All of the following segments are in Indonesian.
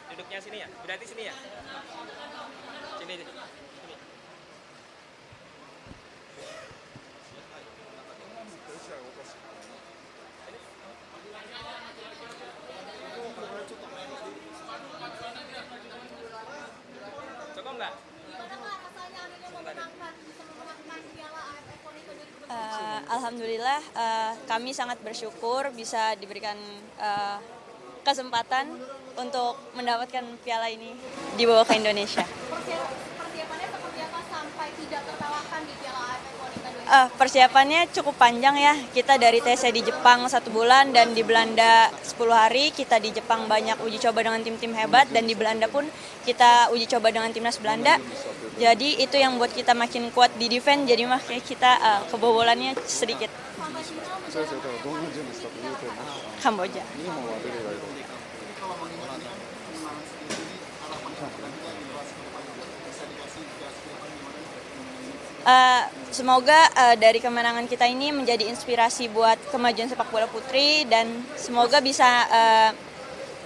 Duduknya sini ya? Berarti sini ya? Sini. Sini. Cukup nggak? Alhamdulillah kami sangat bersyukur bisa diberikan kesempatan untuk mendapatkan piala ini dibawa ke Indonesia. Persiapannya seperti apa sampai tidak terkalahkan di Piala AFF Wanita 2020? Persiapannya cukup panjang ya. Kita dari TC di Jepang 1 bulan dan di Belanda 10 hari. Kita di Jepang banyak uji coba dengan tim-tim hebat dan di Belanda pun kita uji coba dengan timnas Belanda. Jadi itu yang buat kita makin kuat di defense. Jadi makanya kita kebobolannya sedikit. Kamboja. Semoga dari kemenangan kita ini menjadi inspirasi buat kemajuan sepak bola putri dan semoga bisa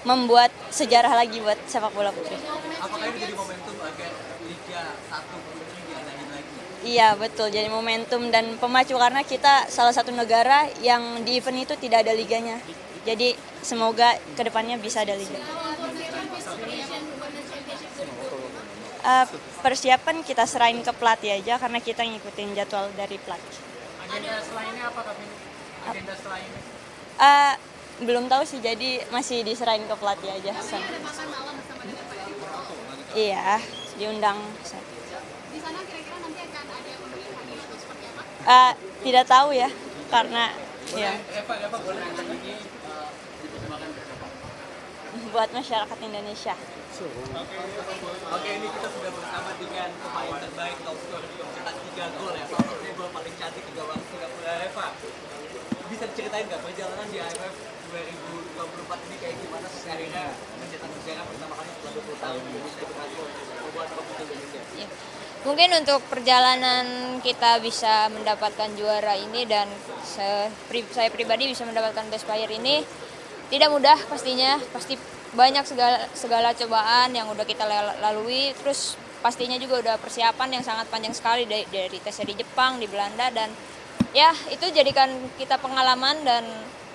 membuat sejarah lagi buat sepak bola putri. Apakah ini jadi momentum agar Liga 1 putri diadain lagi? Iya betul, jadi momentum dan pemacu karena kita salah satu negara yang di event itu tidak ada liganya. Jadi semoga kedepannya bisa ada liga. Persiapan kita serahin ke pelatih aja karena kita ngikutin jadwal dari pelatih. Agenda selainnya apa Kak? Agenda selainnya? Belum tahu sih, jadi masih diserahin ke pelatih aja. Iya, diundang. Di sana kira-kira nanti akan ada pemilihan hadir atau seperti apa? Tidak tahu ya, karena ya Eva boleh angkat lagi dipersembahkan buat masyarakat Indonesia. Oke, ini kita sudah bersama dengan pemain terbaik top scorer yang mencetak 3 gol ya. Salah satunya gol paling cantik di gawang Singapura. Eva, bisa diceritain nggak perjalanan di AFF 2024 ini kayak gimana sampai akhirnya mencetak sejarah pertama kali setelah 20 tahun Indonesia berhasil membuat top itu Indonesia? Ya. Mungkin untuk perjalanan kita bisa mendapatkan juara ini dan saya pribadi bisa mendapatkan best player ini tidak mudah pastinya, pasti banyak segala cobaan yang udah kita lalui, terus pastinya juga udah persiapan yang sangat panjang sekali dari tesnya di Jepang, di Belanda, dan ya itu jadikan kita pengalaman dan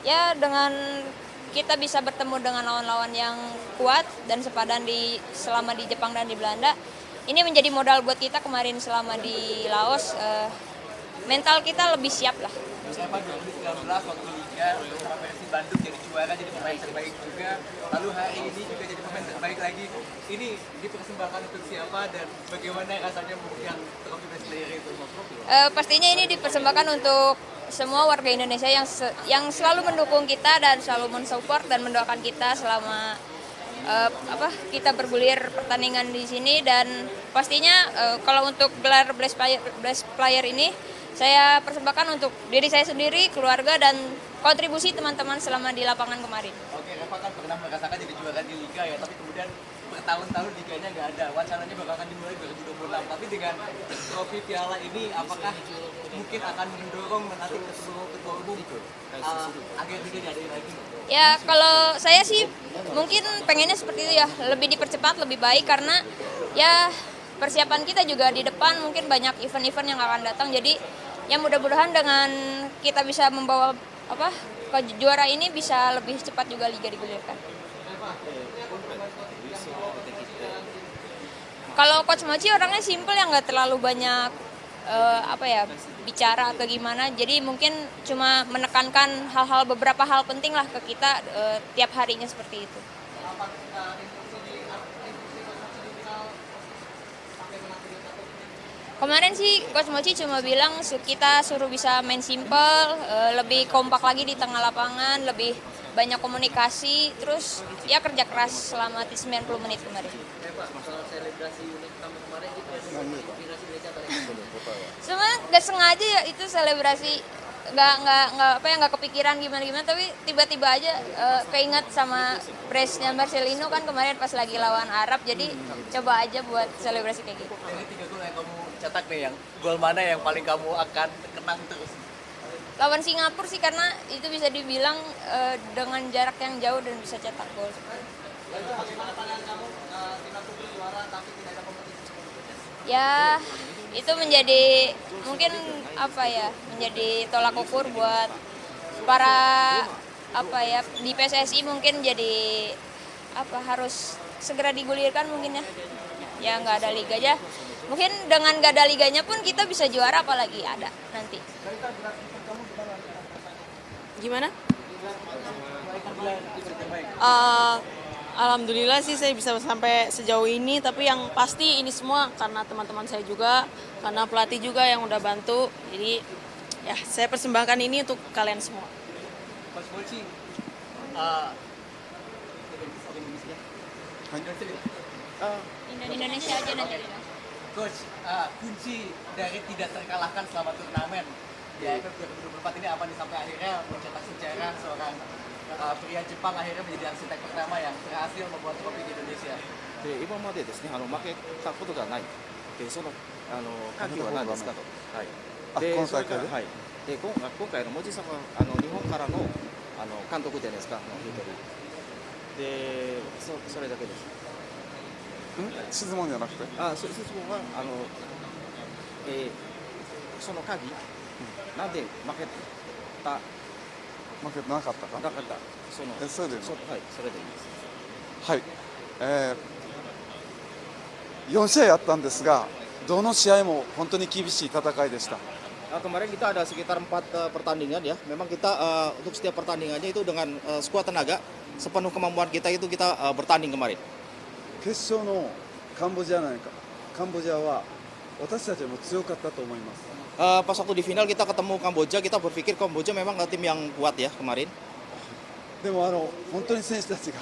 ya dengan kita bisa bertemu dengan lawan-lawan yang kuat dan sepadan selama di Jepang dan di Belanda. Ini menjadi modal buat kita kemarin selama di Laos, mental kita lebih siap lah. Eva 2019 waktu Liga bersama Persib Bandung jadi juara, jadi pemain terbaik juga. Lalu hari ini juga jadi pemain terbaik lagi. Ini dipersembahkan untuk siapa dan bagaimana rasanya memegang trofi best player itu? Pastinya ini dipersembahkan untuk semua warga Indonesia yang selalu mendukung kita dan selalu mensupport dan mendoakan kita selama kita bergulir pertandingan di sini, dan pastinya kalau untuk gelar best player ini saya persembahkan untuk diri saya sendiri, keluarga, dan kontribusi teman-teman selama di lapangan kemarin. Oke, Eva kan pernah merasakan jadi juara di Liga ya, tapi kemudian bertahun-tahun liganya nggak ada. Wacananya bakal akan dimulai 2026. Tapi dengan trofi piala ini, apakah mungkin akan mendorong nanti ke seluruh ketua umum agar liga diadain lagi? Ya kalau saya sih mungkin pengennya seperti itu ya, lebih dipercepat, lebih baik, karena ya persiapan kita juga di depan mungkin banyak event-event yang akan datang. Jadi ya mudah-mudahan dengan kita bisa membawa juara ini bisa lebih cepat juga liga digulirkan. Kalau Coach Mochi orangnya simple ya, nggak terlalu banyak bicara atau gimana. Jadi mungkin cuma menekankan beberapa hal penting lah ke kita tiap harinya seperti itu. Kemarin sih Coach Mochi cuma bilang kita suruh bisa main simple, lebih kompak lagi di tengah lapangan, lebih banyak komunikasi, terus ya kerja keras selama 90 menit kemarin. Masalah selebrasi unit tamu kemarin itu inspirasi dari siapa? Sebenarnya nggak sengaja ya itu selebrasi, nggak kepikiran gimana, tapi tiba-tiba aja keinget sama brace-nya Marcelino kan kemarin pas lagi lawan Arab, jadi coba aja buat selebrasi kayak gitu. Dari 3 gol yang kamu cetak nih, yang gol mana yang paling kamu akan kenang terus? Lawan Singapura sih, karena itu bisa dibilang dengan jarak yang jauh dan bisa cetak gol. Bagaimana pandangan kamu timnas putri juara tapi tidak ada kompetisi? Ya, itu menjadi mungkin apa ya, menjadi tolak ukur buat para apa ya di PSSI, mungkin jadi apa, harus segera digulirkan mungkin ya. Ya nggak ada liga aja. Mungkin dengan nggak ada liganya pun kita bisa juara, apalagi ada nanti. Gimana? Alhamdulillah sih saya bisa sampai sejauh ini, tapi yang pasti ini semua karena teman-teman saya juga, karena pelatih juga yang udah bantu. Jadi ya saya persembahkan ini untuk kalian semua. Coach Boci, Indonesia aja nanti. Coach, kunci dari tidak terkalahkan selama turnamen di AFF 2024 ini apa nih sampai akhirnya mencetak sejarah seorang pria Jepang akhirnya menjadi arsitek pertama yang berhasil membuat trofi di Indonesia. で今までですね、負けたことがない、その歓喜は何ですかと、はい、で今大会でそれからはい、で今回の文字さんは日本からの監督じゃないですか、一人で、それだけです。質問じゃなくて質問はその鍵、なんで負けた負けてなかったかなかったそのそれでいいのはい、それでいいです。はい、4試合あったんですがどの試合も本当に厳しい戦いでした。 Kemarin kita ada sekitar 4 pertandingan ya. Memang kita untuk setiap pertandingannya itu dengan skuad tenaga, sepenuh kemampuan kita itu kita bertanding kemarin. 決勝のカンボジアは私たちも強かったと思います。 Pas waktu di final kita ketemu Kamboja, kita berpikir Kamboja memang tim yang kuat ya kemarin. でも本当に選手たちが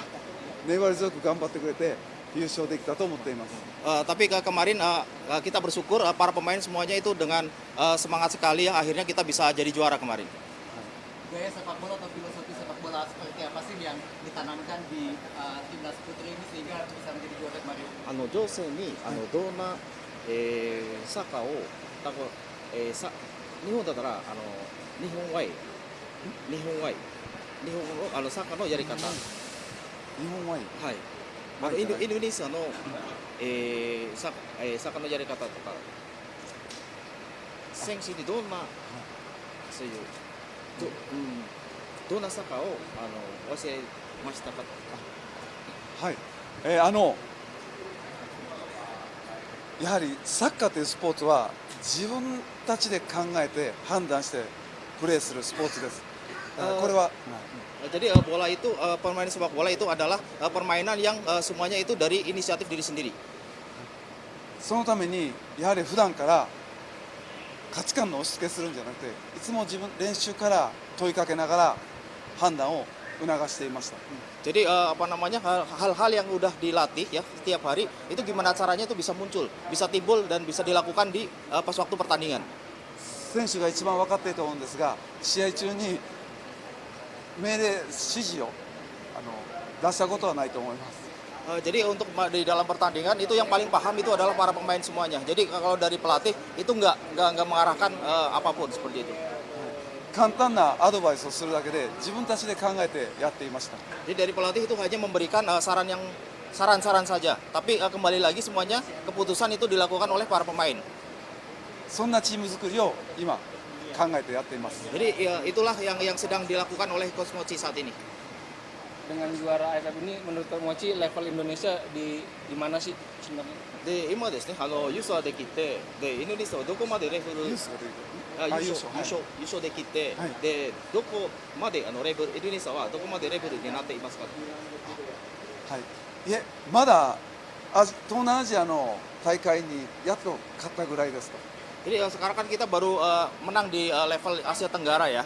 粘り強く頑張ってくれて優勝できたと思っています。 Tapi kemarin kita bersyukur para pemain semuanya itu dengan semangat sekali ya, akhirnya kita bisa jadi juara kemarin. Gaya sepak bola atau filosofi sepak bola seperti apa sih yang ditanamkan di timnas putri ini sehingga bisa menjadi juara kemarin? 女性にどんな、サッカーを日本だったら日本ワイ日本のサッカーのやり方、日本はいい。はい、インドネシアの、サッカーのやり方とか選手にどんな、そういうどんなサッカーを教えましたか。はい、やはりサッカーというスポーツは自分たちで考えて判断してプレーするスポーツです。これは、Jadi bola itu permainan sepak bola itu adalah permainan yang semuanya itu dari inisiatif diri sendiri. そのためにやはり普段から価値観の押し付けするんじゃなくて、いつも練習から問いかけながら判断を促していました。 Jadi hal-hal yang udah dilatih ya setiap hari itu gimana caranya itu bisa muncul, bisa timbul dan bisa dilakukan di pas waktu pertandingan. 選手が一番分かっていると思うんですが、試合中に命令指示を出したことはないと思います。 Jadi untuk di dalam pertandingan itu yang paling paham itu adalah para pemain semuanya. Jadi kalau dari pelatih itu nggak mengarahkan apapun seperti itu. 簡単なアドバイスをするだけで自分たちで考えてやっていました。 Jadi dari pelatih itu hanya memberikan saran-saran saja. Tapi kembali lagi semuanya keputusan itu dilakukan oleh para pemain. そんなチーム作りを今考えてやっています。 Jadi ya, itulah yang sedang dilakukan oleh Coach Mochi saat ini. Dengan juara AFF ini menurut Coach Mochi level Indonesia di mana sih sebenarnya? で今ですね、優勝できて、でインドネシアはどこまでレベルニュースが出て優勝できて、はいでどこまでレベルインドネシアはどこまでレベルになっていますか。はい、いえまだ東南アジアの大会にやっと勝ったぐらいですと。 Jadi sekarang kan kita baru menang di level Asia Tenggara ya.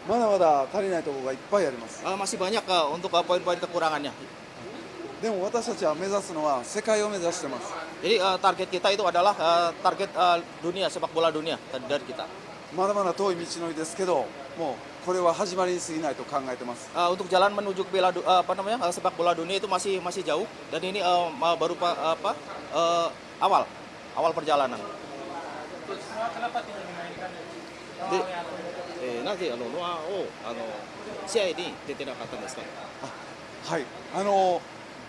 まだまだ足りないところがいっぱいあります。 Masih banyak untuk poin-poin kekurangannya. でも私たちは目指すのは世界を目指してます。 Jadi target kita itu adalah target dunia, sepak bola dunia dari kita. まだまだ遠い道のりですけど、もうこれは始まりに過ぎないと考えてます。 Untuk jalan menuju sepak bola dunia itu masih jauh dan ini baru awal perjalanan. Kenapa tidak dimainkan? なぜノアを試合に出てなかったんですか。はい、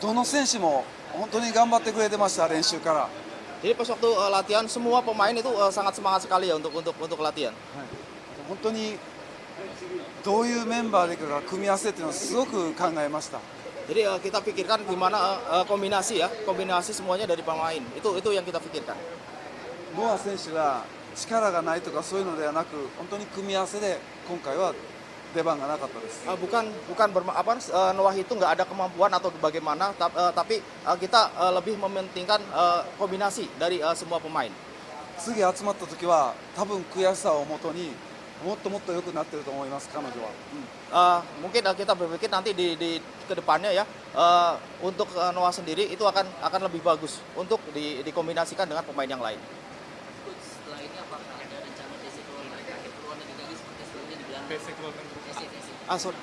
どの選手も本当に頑張ってくれてました、練習から。Jadi pas waktu latihan semua pemain itu sangat semangat sekali ya untuk latihan. 本当にどういうメンバーでいくか組み合わせっていうのをすごく考えました。 Jadi kita pikirkan gimana kombinasi ya, kombinasi semuanya dari pemain. Itu yang kita pikirkan. ノア選手が力がないとかそういうのではなく、本当に組み合わせで今回は出番がなかったです。 Noah itu nggak ada kemampuan atau bagaimana, tapi kita lebih mementingkan kombinasi dari semua pemain. 次集まった時は多分悔しさをもとにもっともっと良くなってると思います、彼女は。 Mungkin kita berpikir nanti di kedepannya ya, untuk Noah sendiri itu akan lebih bagus untuk dikombinasikan dengan pemain yang lain. Coach, setelah ini apakah ada rencana basic role mereka akhir keluar negeri lagi seperti sebelumnya di Belanda? Basic role Sorry,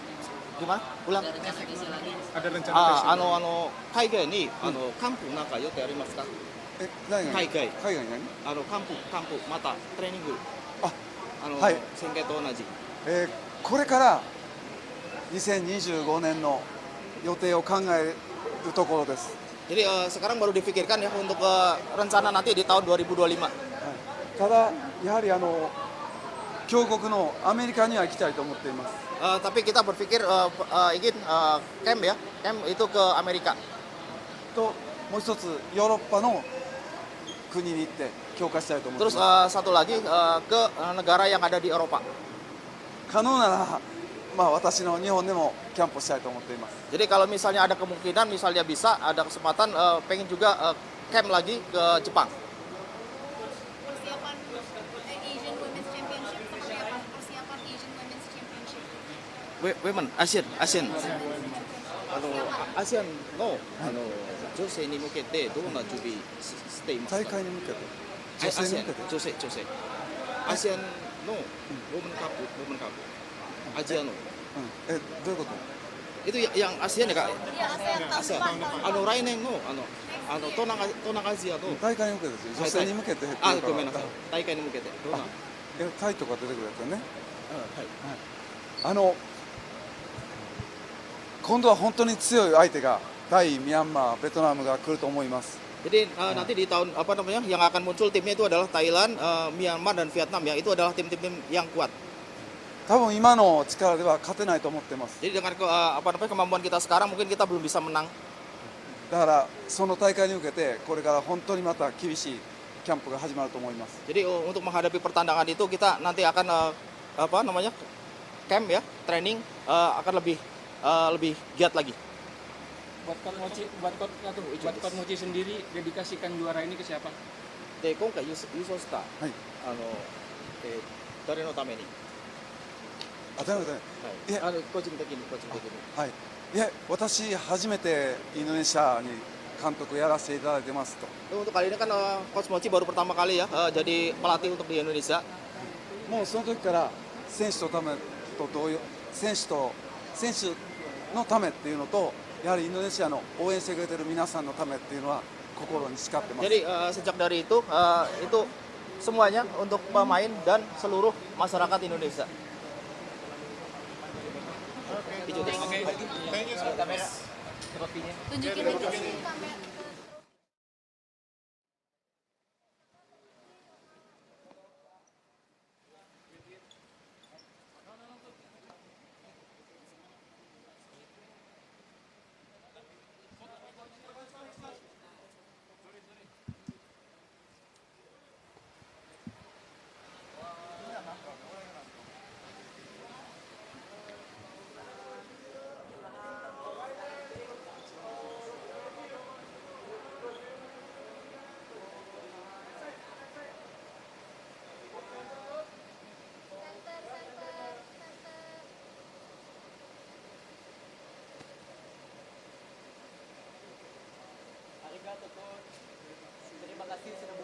gimana? Ulang. Ada rencana basic lagi? Ada rencana 海外にキャンプなんか予定ありますか？何が海外海外に何キャンプまたトレーニング。あ、はい。宣言と同じ。これから2025年の予定を考えるところです。 Jadi sekarang baru dipikirkan ya untuk rencana nanti di tahun 2025. ただやはり強国のアメリカには行きたいと思っています。 Tapi kita berpikir ingin camp ya, camp itu ke Amerika. ともう一つヨーロッパの国に行って強化したいと思ってい Terus ます。 satu lagi ke negara yang ada di Eropa. 可能なら私の日本でもキャンプをしたいと思っています。 Jadi kalau misalnya ada kemungkinan, misalnya bisa ada kesempatan, pengen juga camp lagi ke Jepang. Persiapan Asian Women's Championship seperti apa? Persiapan Asian Women's Championship. Women, Asian. アジアンの女性に向けてどんな準備していますか？大会に向けて女性に向けて女性アジアンのウォーメンカップアジアのどういうこと？ itu yang ASEAN ya kak? Iya, ASEAN tahun depan. 来年の東南アジアの大会に向けて女性に向けてっていうからごめんなさい大会に向けてどんなタイとか出てくるやつよね。はい今度は本当に強い相手がタイ、ミャンマー、ベトナムが来ると思います。 Jadi nanti di tahun yang akan muncul timnya itu adalah Thailand, Myanmar dan Vietnam ya. Itu adalah tim-tim yang kuat. 多分今の力では勝てないと思ってます。 Jadi dengan kemampuan kita sekarang mungkin kita belum bisa menang. だからその大会に向けてこれから本当にまた厳しいキャンプが始まると思います。 Jadi untuk menghadapi pertandingan itu kita nanti akan camp ya, training akan lebih giat lagi. Buat Coach Mochi sendiri dedikasikan juara ini ke siapa? で今回優勝したはい。誰のために？誰のため？いえ、個人的に。はい。いえ、私初めてインドネシアに監督やらせていただいてますと。 Untuk kali ini kan Coach Mochi baru pertama kali ya jadi pelatih untuk di Indonesia. もうその時から選手のためっていうのと、やはりインドネシアの応援してくれてる皆さんのためっていうのは心に誓ってます。 Jadi sejak dari itu semuanya untuk pemain dan seluruh masyarakat Indonesia. Tunjukin di sini kamera. Terima kasih sudah